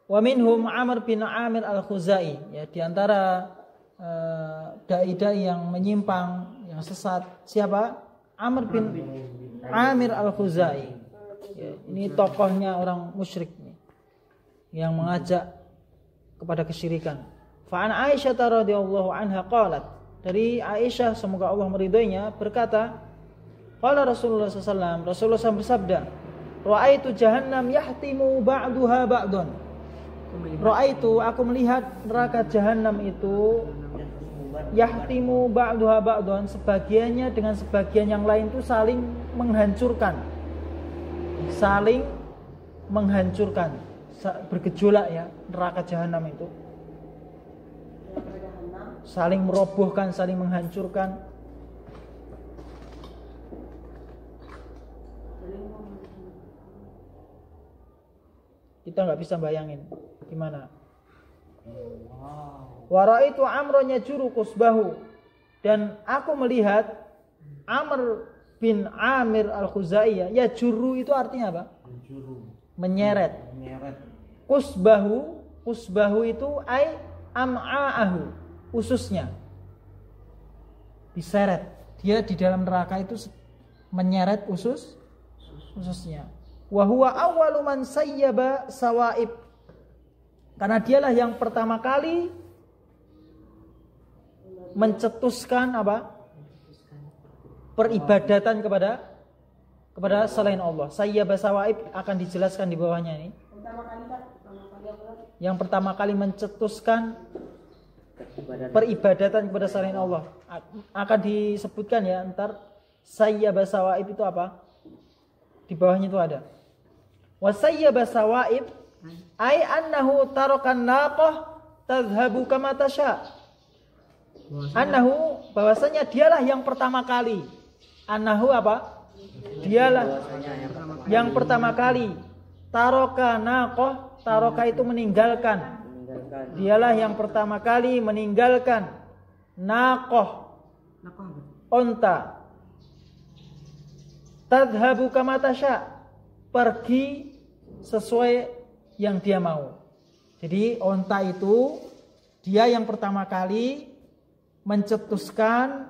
Wa minhum Amr bin Amir al-Khuzai, ya, di antara dai-dai yang menyimpang, yang sesat, siapa? Amr bin Amir al-Khuzai. Ya, ini tokohnya orang musyrik nih, yang mengajak kepada kesyirikan. Fa an Aisyah radhiyallahu anha qalat, dari Aisyah semoga Allah meridhoinya berkata, qala Rasulullah sallallahu alaihi wasallam, Rasulullah SAW bersabda, ra'aitu jahannam yahtimu ba'duha ba'dun. Ra'aitu, aku melihat neraka jahanam itu yahtimu ba'duha ba'dun, sebagiannya dengan sebagian yang lain itu saling menghancurkan. Saling menghancurkan, bergejolak ya, neraka jahanam itu. Saling merobohkan, saling menghancurkan. Kita nggak bisa bayangin gimana. Wa ra'aitu Amr yajuru qusbahu, dan aku melihat Amr bin Amir al-Khuzai, ya juru itu artinya apa? Menyeret. Qusbahu itu ai am'aahu, ususnya diseret. Dia di dalam neraka itu menyeret ususnya. Wa huwa awwalu man sayyaba sawaib, karena dialah yang pertama kali mencetuskan apa? Peribadatan kepada selain Allah. Sayyaba sawaib akan dijelaskan di bawahnya ini. Yang pertama kali mencetuskan peribadatan kepada selain Allah akan disebutkan ya, ntar sayyaba sawaib itu apa? Di bawahnya itu ada. Wa sayyaba sawaib ai annahu tarakan naqah tadhhabu kama tasha. Annahu, bahwasanya dialah yang pertama kali. Annahu apa? Dialah yang pertama kali. Taraka naqah, taraka itu meninggalkan. Dialah yang pertama kali meninggalkan naqah, onta. Tadhhabu kama tasha, pergi sesuai yang dia mau. Jadi onta itu dia yang pertama kali mencetuskan,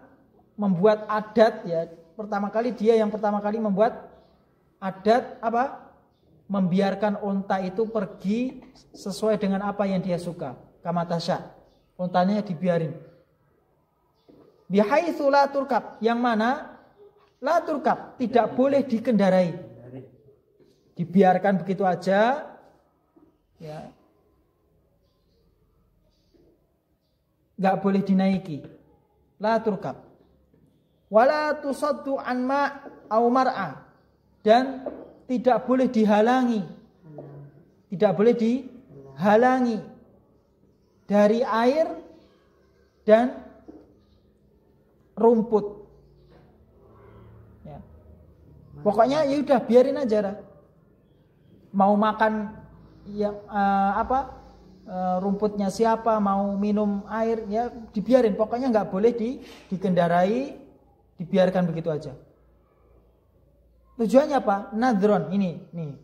membuat adat ya. Pertama kali dia yang pertama kali membuat adat apa? Membiarkan onta itu pergi sesuai dengan apa yang dia suka. Kama tasha, ontanya dibiarin. Bihaitsu la turkab, yang mana la turkab, tidak boleh dikendarai. Dibiarkan begitu aja ya. Enggak boleh dinaiki. La turkab. Wala tusaddu an ma' au mar'a, dan tidak boleh dihalangi. Tidak boleh dihalangi dari air dan rumput. Ya. Pokoknya ya udah biarin aja dah. Mau makan yang rumputnya siapa, mau minum air ya dibiarin. Pokoknya nggak boleh dikendarai, dibiarkan begitu aja. Tujuannya apa? Nadron ini nih.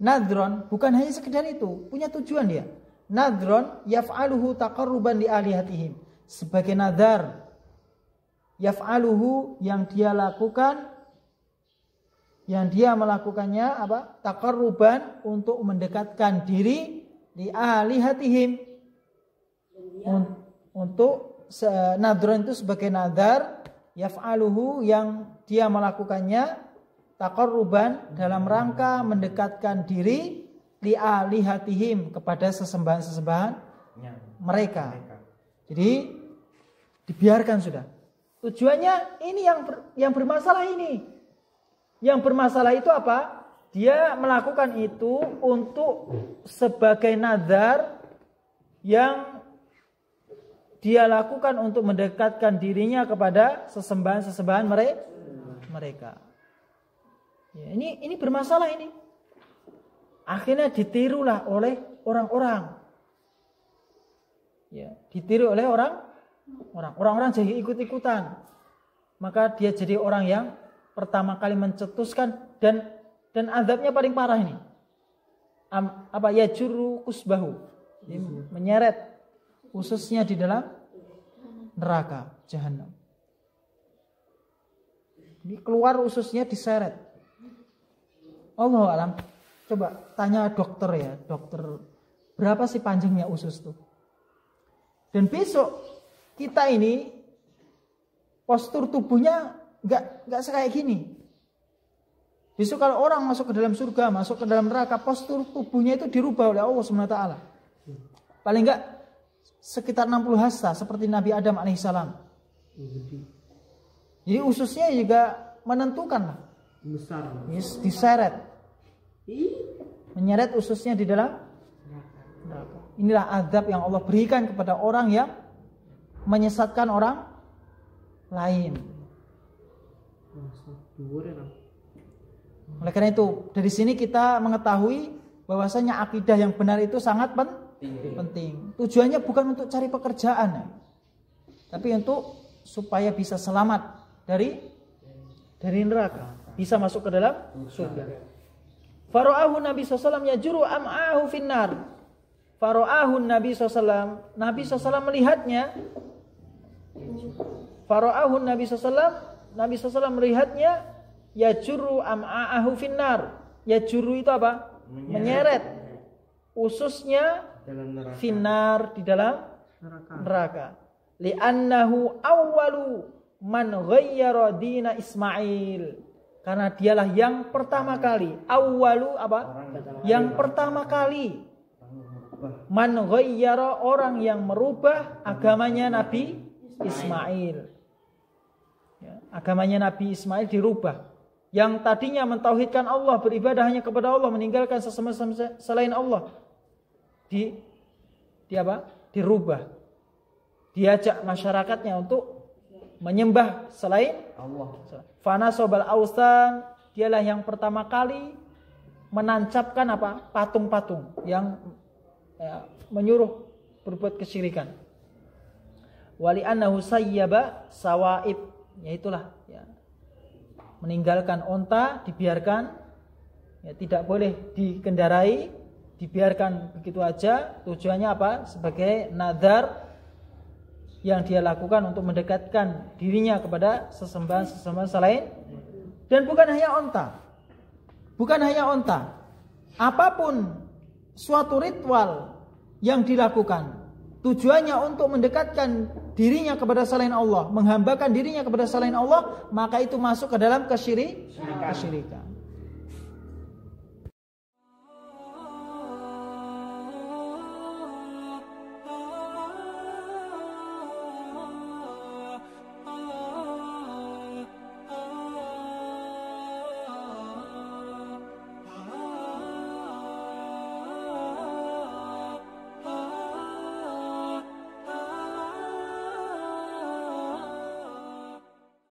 Nadron bukan hanya sekedar itu, punya tujuan dia. Nadron yaf'aluhu taqarruban li alihatihim, sebagai nadar. Yaf'aluhu, yang dia lakukan, yang dia melakukannya apa? Taqarruban, untuk mendekatkan diri li alihatihim. Untuk nadron itu sebagai nadar, yaf'aluhu, yang dia melakukannya taqarruban, dalam rangka mendekatkan diri li alihatihim, kepada sesembahan-sesembahan mereka. Jadi dibiarkan sudah. Tujuannya ini yang bermasalah ini. Yang bermasalah itu apa? Dia melakukan itu untuk sebagai nazar yang dia lakukan untuk mendekatkan dirinya kepada sesembahan-sesembahan mereka. Ya, ini bermasalah ini. Akhirnya ditirulah oleh orang-orang. Ya, ditiru oleh orang-orang jadi ikut-ikutan. Maka dia jadi orang yang pertama kali mencetuskan, dan azabnya paling parah ini. yajurru kusbahu, menyeret ususnya di dalam neraka jahanam. Ini keluar ususnya diseret. Allahu a'lam. Coba tanya dokter ya, dokter berapa sih panjangnya usus tuh? Dan besok kita ini postur tubuhnya nggak kayak gini. Besok kalau orang masuk ke dalam surga, masuk ke dalam neraka, postur tubuhnya itu dirubah oleh Allah SWT. Paling enggak sekitar 60 hasta seperti Nabi Adam alaihissalam. Jadi ususnya juga menentukan lah. Besar. Diseret. Menyeret ususnya di dalam neraka. Inilah azab yang Allah berikan kepada orang yang menyesatkan orang lain. Oleh karena itu, dari sini kita mengetahui bahwasanya akidah yang benar itu sangat penting. Tujuannya bukan untuk cari pekerjaan, tapi untuk supaya bisa selamat dari neraka, bisa masuk ke dalam surga. Fara'ahu Nabi SAW yajuru am'ahu finnar. Fara'ahu Nabi SAW, Nabi SAW melihatnya. Fara'ahu Nabi SAW melihatnya yajuru am'ahu finnar. Yajuru itu apa? Menyeret ususnya finnar, di dalam neraka. Li'annahu awwalu man ghayyara dina Ismail. Karena dialah yang pertama kali. Awwalu apa? Yang pertama kali. Man ghayyara, orang yang merubah agamanya Nabi Ismail. Ya, agamanya Nabi Ismail dirubah. Yang tadinya mentauhidkan Allah, beribadah hanya kepada Allah, meninggalkan sesembahan selain Allah, dirubah. Diajak masyarakatnya untuk menyembah selain Allah. Fanasobal ausan, dialah yang pertama kali menancapkan patung-patung yang menyuruh berbuat kesyirikan. Wali annahu sayyaba sawaib, yaitulah meninggalkan onta, dibiarkan, tidak boleh dikendarai, dibiarkan begitu aja. Tujuannya apa? Sebagai nadar yang dia lakukan untuk mendekatkan dirinya kepada sesembahan selain. Dan bukan hanya onta, apapun suatu ritual yang dilakukan, tujuannya untuk mendekatkan dirinya kepada selain Allah, menghambakan dirinya kepada selain Allah, maka itu masuk ke dalam kesyirikan.